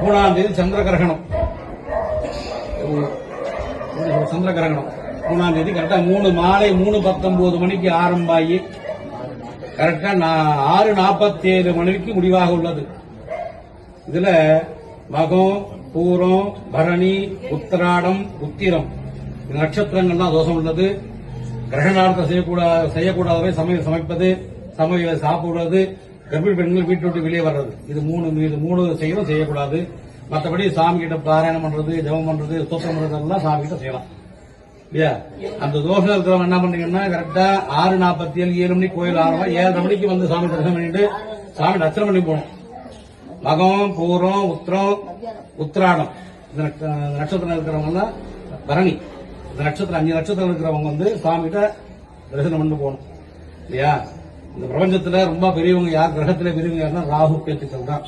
3ஆம் தேதி சந்திர கிரகணம். சந்திர கிரகணம் 3ஆம் தேதி கரெக்டா மாலை 3:19 மணிக்கு ஆரம்பாகி கரெக்டா 6:47 மணிக்கு முடிவாக உள்ளது. இதுல மகம், பூரம், பரணி, உத்திராடம், உத்திரம் இந்த நட்சத்திரங்கள் தான் தோஷம் உள்ளது. கிரகணார்த்தம் செய்யக்கூடாதவை சமையல் சமைப்பது, சமையல் சாப்பிடுவது, கர்ப்பிணி பெண்கள் வீட்டு விட்டு வெளியே வர்றது, இது மூணு செய்யக்கூடாது. மற்றபடி சாமி கிட்ட பாராயணம் பண்றது, ஜபம் பண்றது, ஸ்தோத்திரம் பண்றதெல்லாம் சாமி கிட்ட செய்யலாம் இல்லையா. அந்த தோஷம் இருக்கிறவங்க என்ன பண்றீங்கன்னா கரெக்டா 6:47 7 மணிக்கு கோயில் ஆரம்பம் 7:30 மணிக்கு வந்து சாமி தரிசனம் பண்ணிட்டு சாமி அர்ச்சனை பண்ணி போகணும். மகம், பூரம், உத்திரம், உத்திராடம் இந்த நட்சத்திரம் இருக்கிறவங்க பரணி இந்த நட்சத்திரம் 5 நட்சத்திரம் இருக்கிறவங்க வந்து சாமி கிட்ட தரிசனம் பண்ணி போகணும் இல்லையா. இந்த பிரபஞ்சத்துல ரொம்ப பெரியவங்க யார், கிரகத்துல பெரியவங்க யாருன்னா ராகு கேத்துக்கள் தான்.